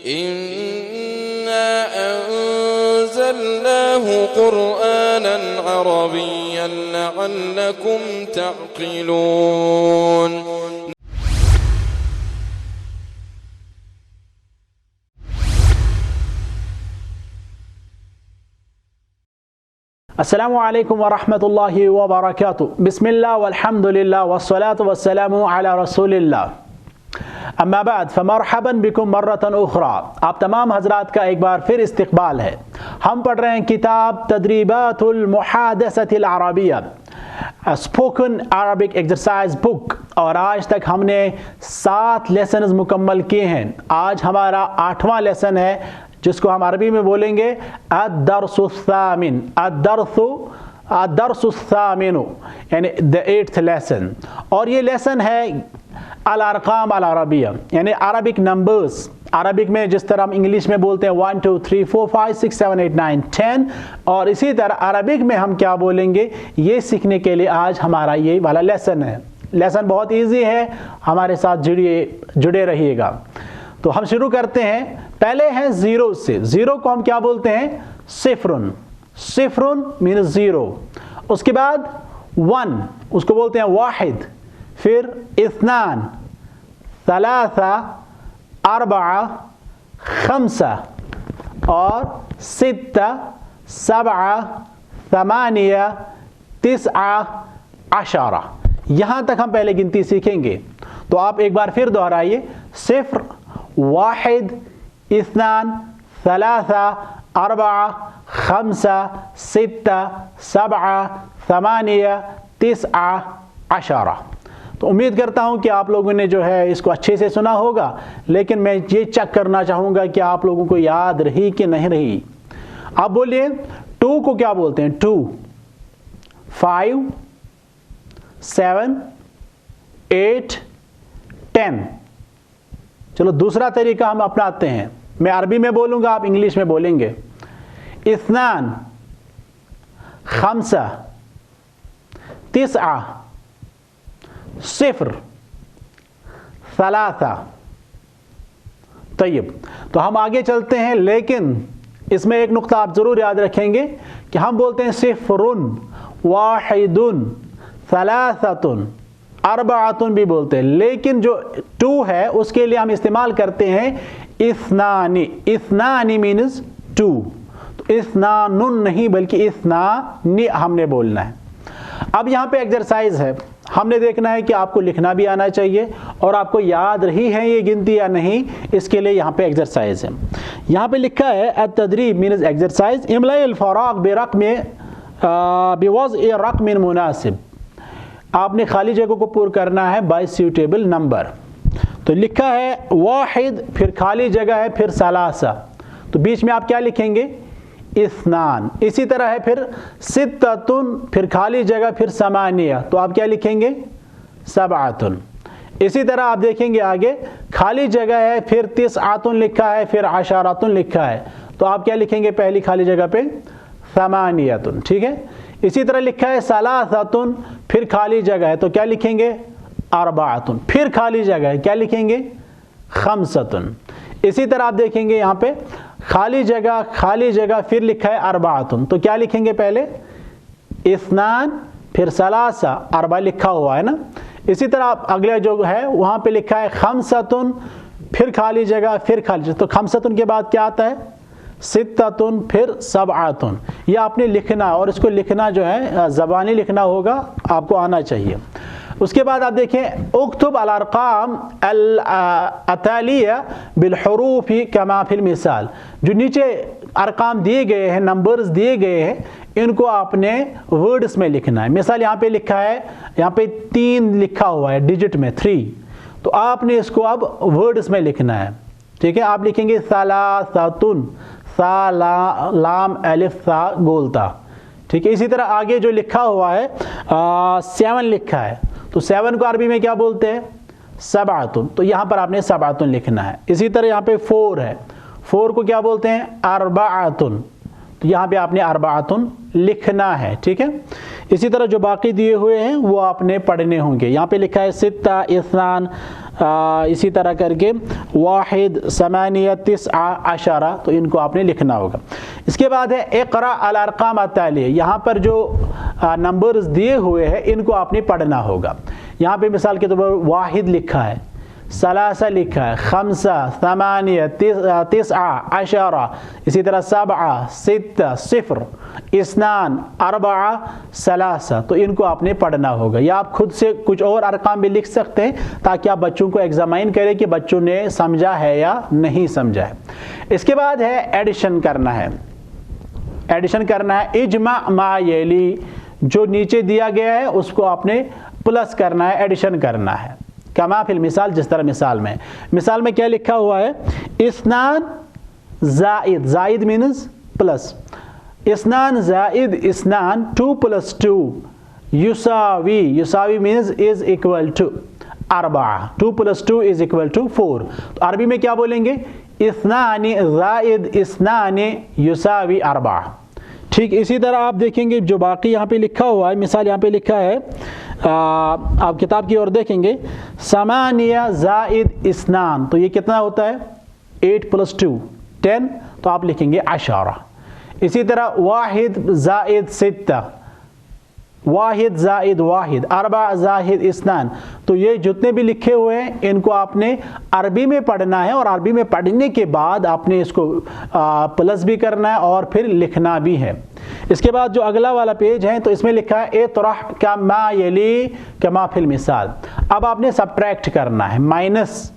إنا أنزلناه قرآنا عربيا لعلكم تعقلون. السلام علیکم ورحمۃ اللہ وبرکاتہ. بسم اللہ والحمد للہ والصلاة والسلام علی رسول اللہ. اما بعد فمرحبا بكم مرۃ اخرى. آپ تمام حضرات کا ایک بار پھر استقبال ہے. ہم پڑھ رہے ہیں کتاب تدریبات المحادثۃ العربیہ، اسپوکن عربک ایکسرسائز بک، اور آج تک ہم نے 7 لیسنز مکمل کیے ہیں. آج ہمارا 8واں لیسن ہے جس کو ہم عربی میں بولیں گے الدرس الثامن. الدرس الثامن یعنی the 8th lesson. اور یہ لیسن ہے الارقام العربیہ یعنی عربک نمبرز. عربک میں جس طرح ہم انگلش میں بولتے ہیں 1 2 3 4 5 6 7 8 9 10، اور اسی طرح عربک میں ہم کیا بولیں گے یہ سیکھنے کے لیے آج ہمارا یہ والا لیسن ہے. لیسن بہت ایزی ہے، ہمارے ساتھ جڑے رہیے گا. تو ہم شروع کرتے ہیں. پہلے ہیں زیرو سے. زیرو کو ہم کیا بولتے ہیں؟ صفرن. صفرن مینز زیرو. اس کے بعد 1 اس کو بولتے ہیں واحد. پھر اثنان، ثلاثہ، اربعہ، خمسہ، اور ستہ، سبعہ، ثمانیہ، تسعہ، عشرہ. یہاں تک ہم پہلے گنتی سیکھیں گے. تو آپ ایک بار پھر دہرائیے. صفر، واحد، اثنان، ثلاثہ، اربعہ، خمسہ، ستہ، سبعہ، ثمانیہ، تسعہ، عشرہ. تو امید کرتا ہوں کہ آپ لوگوں نے جو ہے اس کو اچھے سے سنا ہوگا، لیکن میں یہ چیک کرنا چاہوں گا کہ آپ لوگوں کو یاد رہی کہ نہیں رہی. آپ بولیے 2 کو کیا بولتے ہیں؟ 2، 5، 7، 8، 10. چلو دوسرا طریقہ ہم اپناتے ہیں. میں عربی میں بولوں گا، آپ انگلش میں بولیں گے. اثنان، خمسہ، تسعہ، صفر، ثلاثہ. طیب، تو ہم آگے چلتے ہیں، لیکن اس میں ایک نقطہ آپ ضرور یاد رکھیں گے کہ ہم بولتے ہیں صفرن، واحدن، ثلاثتن، اربعتن بھی بولتے ہیں، لیکن جو 2 ہے اس کے لیے ہم استعمال کرتے ہیں اثنانی. اثنانی مینز 2. تو اثنانن نہیں بلکہ اثنانی ہم نے بولنا ہے. اب یہاں پہ ایکسرسائز ہے. ہم نے دیکھنا ہے کہ آپ کو لکھنا بھی آنا چاہیے اور آپ کو یاد رہی ہے یہ گنتی یا نہیں. اس کے لیے یہاں پہ ایکسرسائز ہے. یہاں پہ لکھا ہے التدریب مینز ایکسرسائز املاء الفراغ برقم بوضع رقم مناسب. آپ نے خالی جگہ کو پر کرنا ہے بائی سیوٹیبل نمبر. تو لکھا ہے واحد، پھر خالی جگہ ہے، پھر ثلاثہ. تو بیچ میں آپ کیا لکھیں گے؟ اثنان. اسی طرح ہے پھر ستتن، پھر خالی جگہ، پھر ثمانیہ. تو آپ کیا لکھیں گے؟ سبعتن. اسی طرح آپ دیکھیں گے آگے خالی جگہ ہے، پھر تسعتن لکھا ہے، پھر عشرتن لکھا ہے. تو آپ کیا لکھیں گے پہلی خالی جگہ پہ؟ ثمانیتن. ٹھیک ہے. اسی طرح لکھا ہے ثلاثتن، پھر خالی جگہ ہے، تو کیا لکھیں گے؟ اربعتن. پھر خالی جگہ ہے، کیا لکھیں گے؟ خمستن. اسی طرح آپ دیکھیں گے یہاں پہ خالی جگہ، پھر لکھا ہے اربعتن. تو کیا لکھیں گے پہلے؟ اثنان، پھر ثلاثہ، اربع لکھا ہوا ہے نا. اسی طرح اگلا جو ہے وہاں پہ لکھا ہے خمستن، پھر خالی جگہ، پھر خالی جگہ. تو خمستن کے بعد کیا آتا ہے؟ ستتن، پھر سبعتن. یہ آپ نے لکھنا، اور اس کو لکھنا جو ہے زبانی لکھنا ہوگا، آپ کو آنا چاہیے. اس کے بعد آپ دیکھیں اکتب الارقام التالیہ بالحروف کما فی المثال. جو نیچے ارقام دیے گئے ہیں، نمبرز دیے گئے ہیں، ان کو آپ نے ورڈز میں لکھنا ہے. مثال یہاں پہ لکھا ہے، یہاں پہ 3 لکھا ہوا ہے ڈیجٹ میں 3. تو آپ نے اس کو اب ورڈز میں لکھنا ہے. ٹھیک ہے. آپ لکھیں گے ثلاثتن، ثا لام الف ثا گولتا. ٹھیک ہے. اسی طرح آگے جو لکھا ہوا ہے 7 لکھا ہے، تو 7 کو عربی میں کیا بولتے ہیں؟ سبعتن. تو یہاں پر آپ نے سبعتن لکھنا ہے. اسی طرح یہاں پہ 4 ہے، 4 کو کیا بولتے ہیں؟ اربعتن. تو یہاں پہ آپ نے اربعتن لکھنا ہے. ٹھیک ہے. اسی طرح جو باقی دیے ہوئے ہیں وہ آپ نے پڑھنے ہوں گے. یہاں پہ لکھا ہے ستہ، اثنان، इसी तरह करके वाहिद, समानिया, तिस्आ, अशरा, तो इनको आपने लिखना होगा। इसके बाद है इक़रा अल अरक़ाम अत्तालिया, यहाँ पर जो नंबर्स दिए हुए हैं इनको आपने पढ़ना होगा। यहाँ पे मिसाल के तौर पर वाहिद लिखा है, सलासा लिखा है, खमसा, थमानिया, तिस्आ, अशरा, इसी तरह सबआ, सित्ता, सिफ़्र, इस्नान, अरबआ, सलासा, तो इनको आपने पढ़ना होगा। या आप खुद से कुछ और अरकाम भी लिख सकते हैं ताकि आप बच्चों को एग्जामाइन करें कि बच्चों ने समझा है या नहीं समझा है। इसके बाद है एडिशन करना है। एडिशन करना है, इजमा मा यली, जो नीचे दिया गया है उसको आपने प्लस करना है, एडिशन करना है। कमा फिल मिसाल, जिस तरह मिसाल में क्या लिखा हुआ है, इस्नान जाइद, जाइद मीन्स प्लस, इस्नान जाइद इस्नान, 2 + 2 युसावी, युसावी मीन्स इज इक्वल टू अरबा, 2 + 2 इज इक्वल टू 4। तो अरबी में क्या बोलेंगे, इस्नानी जाइद इस्नानी युसावी अरबा। ठीक इसी तरह आप देखेंगे जो बाकी यहाँ पे लिखा हुआ है, मिसाल यहाँ पे लिखा है, आप किताब की ओर देखेंगे, समानिया जाइद इस्नान, तो ये कितना होता है, 8 + 2 10, तो आप लिखेंगे अशारा। इसी तरह वाहिद जाइद सित्ता, वाहिद जाइद वाहिद, अरबा जाहिद इस्नान, तो ये जितने भी लिखे हुए हैं इनको आपने अरबी में पढ़ना है और अरबी में पढ़ने के बाद आपने इसको प्लस भी करना है और फिर लिखना भी है। इसके बाद जो अगला वाला पेज है तो इसमें लिखा है इतरह कमा यली कमा फिल मिसाल। अब आपने सब्ट्रैक्ट करना है, माइनस,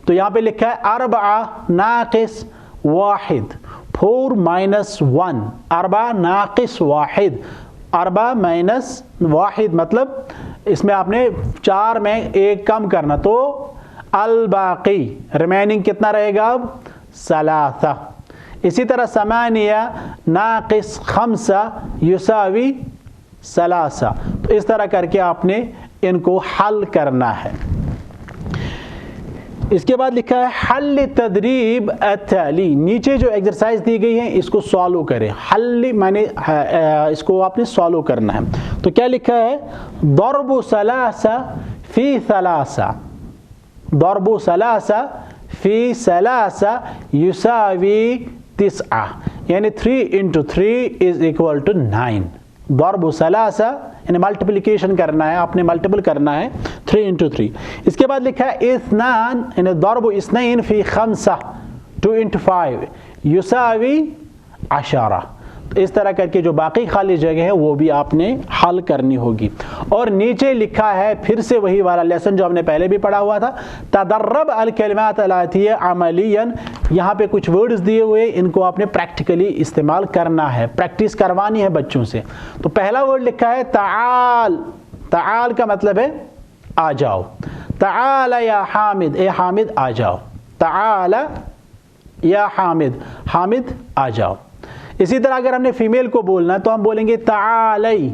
तो यहाँ पे लिखा है अरबा नाकिस वाहिद, 4 - 1, अरबा नाकिस वाहिद, अरबा माइनस वाहिद, मतलब इसमें आपने 4 में 1 कम करना, तो अल बाकी रिमेनिंग कितना रहेगा, अब सलासा। इसी तरह समानिया नाकिस खमसा युसावी सलासा, तो इस तरह करके आपने इनको हल करना है। इसके बाद लिखा है हल तदरीब अताली, नीचे जो एक्सरसाइज दी गई है इसको सॉल्व करें। हल माने इसको आपने सॉल्व करना है। तो क्या लिखा है, दरबु सलासा फी सलासा, दरबु सलासा फी सलासा युसावी तिस्आ, यानी 3 × 3 इज इक्वल टू 9। दरबु सलासा यानी मल्टीप्लिकेशन करना है, आपने मल्टीपल करना है 3 × 3। इसके बाद लिखा है इस्नान यानी दरबु इस्नैन फी खमसा 2 × 5 युसावी अशारा। तो इस तरह करके जो बाकी खाली जगह है वो भी आपने हल करनी होगी। और नीचे लिखा है फिर से वही वाला लेसन जो हमने पहले भी पढ़ा हुआ था, तदर्रब अल कलिमात अलातिया अमलियन, यहाँ पे कुछ वर्ड्स दिए हुए इनको आपने प्रैक्टिकली इस्तेमाल करना है, प्रैक्टिस करवानी है बच्चों से। तो पहला वर्ड लिखा है ताल, ताल का मतलब है आ जाओ, ताल या हामिद, ए हामिद आ जाओ, ताल या हामिद, हामिद आ जाओ। इसी तरह अगर हमने फीमेल को बोलना है तो हम बोलेंगे तालई,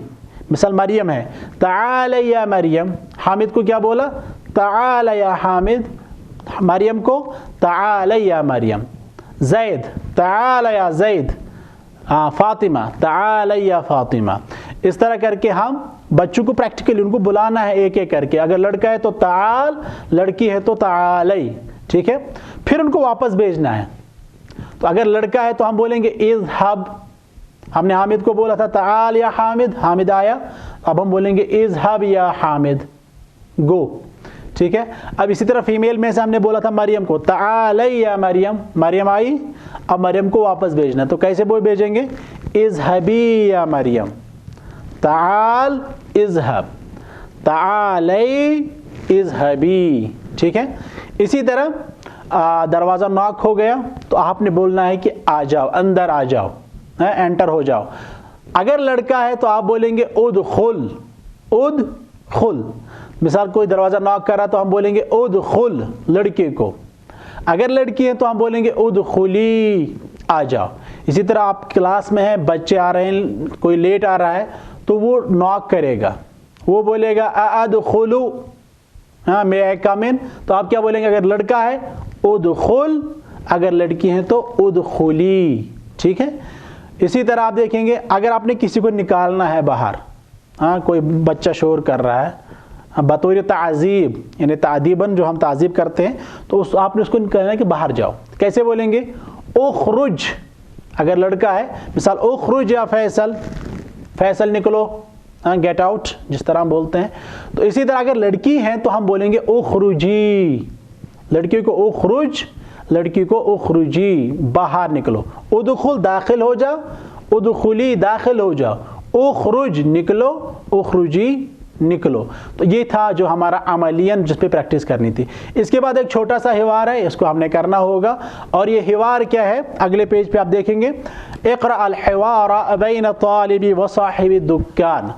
मिसाल मरियम है, ताल या मरियम, हामिद को क्या बोला, ताल या हामिद, मरियम को ताल या मरियम। जैद, ताल या जैद, फातिमा, ताल या फातिमा। इस तरह करके हम बच्चों को प्रैक्टिकली उनको बुलाना है एक एक करके। अगर लड़का है तो ताल, लड़की है तो तालई, ठीक है। फिर उनको वापस भेजना है। तो अगर लड़का है तो हम बोलेंगे इज़हब, हमने हामिद को बोला था ताल या हामिद, हामिद आया, अब हम बोलेंगे इज़हब या हामिद, गो, ठीक है। अब इसी तरह फीमेल में से हमने बोला था मरियम को ताल या मरियम, मरियम आई, अब मरियम को वापस भेजना, तो कैसे बोल भेजेंगे, इज़हबी या मरियम, ताल इज़हब, तालई इज़हबी, ठीक है। इसी तरह दरवाज़ा नॉक हो गया तो आपने बोलना है कि आ जाओ, अंदर आ जाओ, एंटर हो जाओ। अगर लड़का है तो आप बोलेंगे उदखुल, उदखुल। मिसाल कोई दरवाज़ा नॉक कर रहा तो हम बोलेंगे उदखुल, लड़के को। अगर लड़की है तो हम बोलेंगे उदखुली, आ जाओ। इसी तरह आप क्लास में हैं, बच्चे आ रहे हैं, कोई लेट आ रहा है तो वो नॉक करेगा, वो बोलेगा अदखुलु, हाँ मे आई कम इन, तो आप क्या बोलेंगे, अगर लड़का है उदखुल, अगर लड़की है तो उदखुली, ठीक है। इसी तरह आप देखेंगे अगर आपने किसी को निकालना है बाहर, हाँ कोई बच्चा शोर कर रहा है, बतौर ताज़ीब, यानी तादीबन जो हम ताज़ीब करते हैं, तो उस आपने उसको कहना है कि बाहर जाओ। कैसे बोलेंगे? उखरुज, अगर लड़का है मिसाल उखरुज या फैसल, फैसल निकलो, गेट आउट जिस तरह हम बोलते हैं। तो इसी तरह अगर लड़की है तो हम बोलेंगे उखरुजी, लड़की को उखरुज, लड़की को उखरुजी, बाहर निकलो। उदखुल दाखिल हो जाओ, उदखुली दाखिल हो जाओ, उखरुज निकलो, उखरुजी निकलो। तो ये था जो हमारा अमलियन जिस पे प्रैक्टिस करनी थी। इसके बाद एक छोटा सा हिवार है, इसको हमने करना होगा, और ये हिवार क्या है अगले पेज पे आप देखेंगे। इक़रा अल हिवार बैन तालिबी व साहिबी दुकान,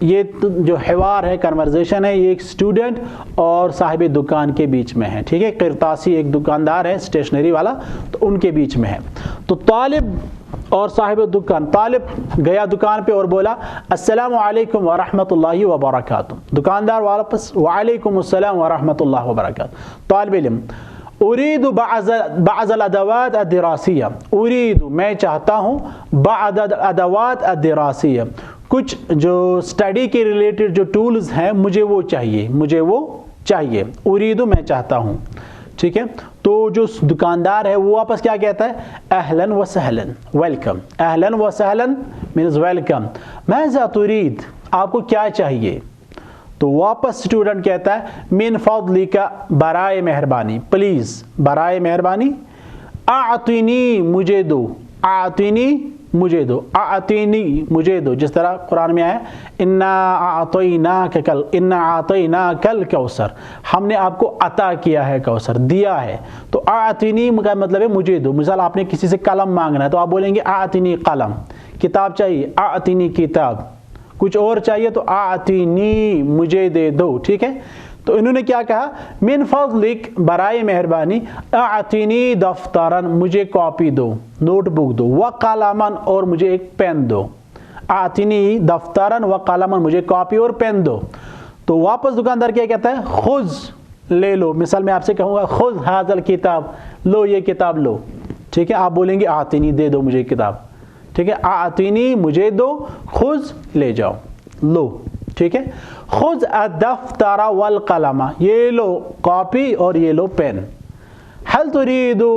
ये जो हिवार है, कन्वर्सेशन है, ये एक स्टूडेंट और साहिब दुकान के बीच में है, ठीक है। किरतासी एक दुकानदार है स्टेशनरी वाला, तो उनके बीच में है। तो तालिब और साहिब दुकान, तालिब गया दुकान पे और बोला अस्सलामु अलैकुम व रहमतुल्लाहि व बरकातुहू, दुकानदार वापस वालेकुम अस्सलाम व रहमतुल्लाहि व बरकातुहू। तालिब इल्म उरीदु बाज़ अदवात अदरासिया, उरीदु मैं चाहता हूँ, बाज़ अदवात अदरासिया कुछ जो स्टडी के रिलेटेड जो टूल्स हैं मुझे वो चाहिए, मुझे वो चाहिए। उरीदु मैं चाहता हूँ, ठीक है। तो जो दुकानदार है वो वापस क्या कहता है? अहलन व सहलन, वेलकम। अहलन व सहलन मीन्स वेलकम। माज़ा तुरीद, आपको क्या चाहिए? तो वापस स्टूडेंट कहता है मिन फज़लिका, बराए मेहरबानी, प्लीज़, बराए मेहरबानी। आतिनी, मुझे दो, आतिनी मुझे दो, आतिनी मुझे दो, जिस तरह कुरान में आया इन्ना आतैना कल कौसर, हमने आपको अता किया है, कौसर दिया है। तो आतिनी का मतलब है मुझे दो। मिसाल आपने किसी से कलम मांगना है तो आप बोलेंगे आतिनी कलम, किताब चाहिए आतिनी किताब, कुछ और चाहिए तो आतिनी मुझे दे दो, ठीक है। तो इन्होंने क्या कहा? मिन फज़लिक, बराए मेहरबानी, आतिनी दफ्तरन, मुझे कॉपी दो, नोटबुक दो, व कलमन, और मुझे एक पेन दो। आतिनी दफ्तरन व कलमन, मुझे कॉपी और पेन दो। तो वापस दुकानदार क्या कहता है? खुज़, ले लो। मिसाल मैं आपसे कहूँगा खुज़ हाज़ल किताब, लो ये किताब लो, ठीक है। आप बोलेंगे आतिनी, दे दो मुझे किताब, ठीक है। आतिनी मुझे दो, खुज़ ले जाओ, लो, ठीक है। खुज़ अदफ्तरा वल कलमा, ये लो कॉपी और ये लो पेन। हल तुरीदु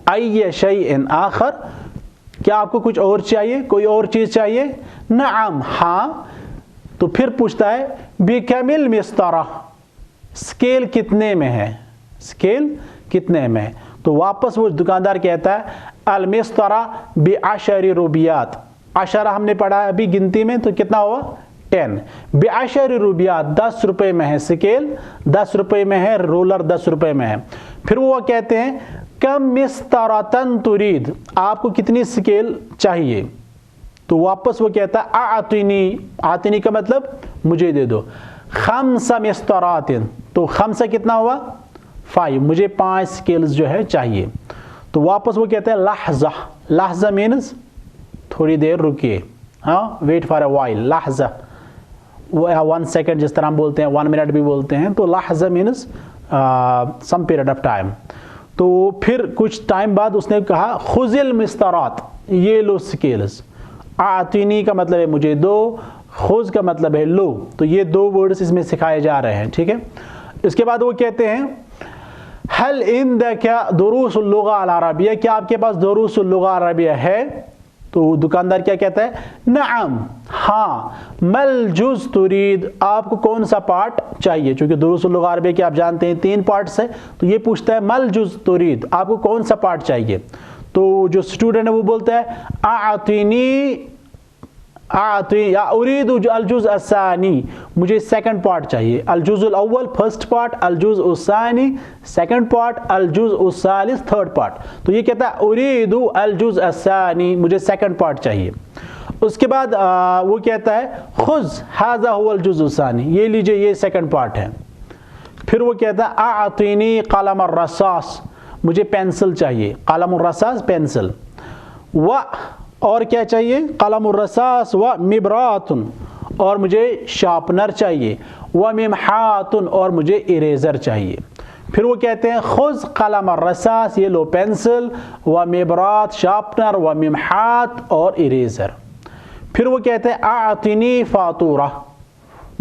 अय्य शैइन आखर, क्या आपको कुछ और चाहिए, कोई और चीज़ चाहिए? नअम, हाँ। तो फिर पूछता है बिकमिल मिस्तरा, स्केल कितने में है, स्केल कितने में है? तो वापस वो दुकानदार कहता है अल मिस्तरा बिअशरी रुबियात, अशरा हमने पढ़ा है अभी गिनती में, तो कितना हुआ? 10। बिअशरी रुबियात, 10 रुपये में है स्केल, 10 रुपये में है रोलर, 10 रुपये में है। फिर वो कहते हैं कम मिस्तरतन तुरीद, आपको कितनी स्केल चाहिए? तो वापस वो कहता है आतिनी, आतिनी का मतलब मुझे दे दो। खम्सा मिस्तरातिन, तो खम्सा कितना हुआ? 5, मुझे 5 स्केल्स जो है चाहिए। तो वापस वो कहते हैं लहजा, लहजा मीन्स थोड़ी देर रुकिए, हाँ, वेट फॉर अ वाइल, लहजा 1 सेकेंड जिस तरह हम बोलते हैं, 1 मिनट भी बोलते हैं, तो लहजा means some period of time. तो फिर कुछ टाइम बाद उसने कहा खुजिल मिस्तरात, ये लो स्केल्स। आतिनी का मतलब है मुझे दो, खुज का मतलब है लो। तो ये 2 वर्ड्स इसमें सिखाए जा रहे हैं, ठीक है। इसके बाद वो कहते हैं हल इंदका दुरूस लुगा अल अरबिया, क्या आपके पास दुरूस लुगा अरबिया है? तो दुकानदार क्या कहता है? नअम, हाँ। मल जुज़ तुरीद, आपको कौन सा पार्ट चाहिए? क्योंकि दुरूस लुगा अरबिया के आप जानते हैं 3 पार्ट्स है, तो ये पूछता है मल जुज़ तुरीद, आपको कौन सा पार्ट चाहिए? तो जो स्टूडेंट है वो बोलता है आतिनी उरीदु अलजुज़ अस्सानी, मुझे सेकंड पार्ट चाहिए। अलजुज़ुल अव्वल फर्स्ट पार्ट, अलजुज़ अस्सानी सेकंड पार्ट, अलजुज़ अस्सालिस थर्ड पार्ट। तो ये कहता है उरीदु अलजुज़ अस्सानी, मुझे सेकंड पार्ट चाहिए। उसके बाद वो कहता है खुज़ हाज़ा हुवल जुज़् अस्सानी, ये लीजिए ये सेकंड पार्ट है। फिर वो कहता है आतिनी कलम रसास, मुझे पेंसिल चाहिए, कलम रसास पेंसिल। व और क्या चाहिए? कलम रसास व मिबरातुन, और मुझे शार्पनर चाहिए। व मिमहातुन, और मुझे इरेज़र चाहिए। फिर वो कहते हैं खुज़ कलम रसास, ये लो पेंसिल, व मिबरात शार्पनर, व मिमहात और इरेज़र। फिर वो कहते हैं आतिनी फातूरा,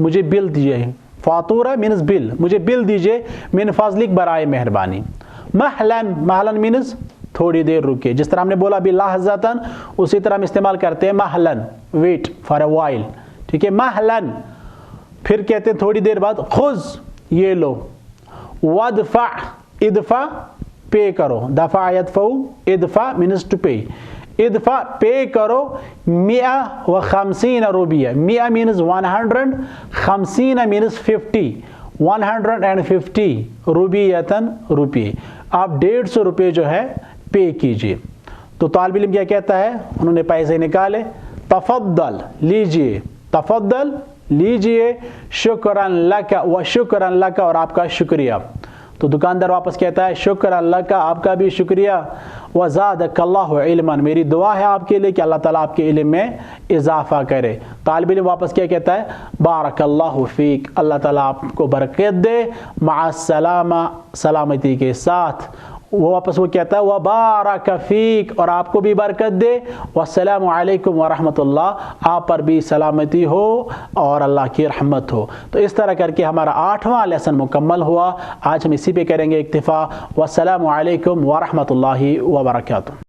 मुझे बिल दीजिए, فاتورہ مینز بل، مجھے بل دیجئے، من فضلک برائے مہربانی. مہلن، مہلن مینز تھوڑی دیر رکے، جس طرح ہم نے بولا ابھی لحظتاً، اسی طرح ہم استعمال کرتے ہیں مہلن، ویٹ فار اے وائل. ٹھیک ہے، مہلن. پھر کہتے ہیں تھوڑی دیر بعد خذ، یہ لو. ودفع، ادفع پے کرو، دفع یدفع، ادفع مینز ٹو پے. ادفع پے کرو 150 روپیہ. 100 مینز 100، 50 مینز 50، 150 روپیتاً روپیے. آپ 150 روپے جو ہے پے کیجئے. تو طالب علم کیا کہتا ہے؟ انہوں نے پیسے نکالے. تفضل، لیجئے، تفضل لیجئے، شکراً لک و شکراً لک، اور آپ کا شکریہ. تو دکاندار واپس کہتا ہے شکراً لک، آپ کا بھی شکریہ. وزادک اللہ علما، میری دعا ہے آپ کے لیے کہ اللہ تعالیٰ آپ کے علم میں اضافہ کرے. طالب علم واپس کیا کہتا ہے؟ بارک اللہ فیک، اللہ تعالیٰ آپ کو برکت دے. مع السلامہ، سلامتی کے ساتھ. وہ واپس وہ کہتا ہے وبارک فیک، اور آپ کو بھی برکت دے. والسلام علیکم ورحمۃ اللہ، آپ پر بھی سلامتی ہو اور اللہ کی رحمت ہو. تو اس طرح کر کے ہمارا 8واں لیسن مکمل ہوا. آج ہم اسی پہ کریں گے اکتفا. والسلام علیکم ورحمۃ اللہ وبرکاتہ.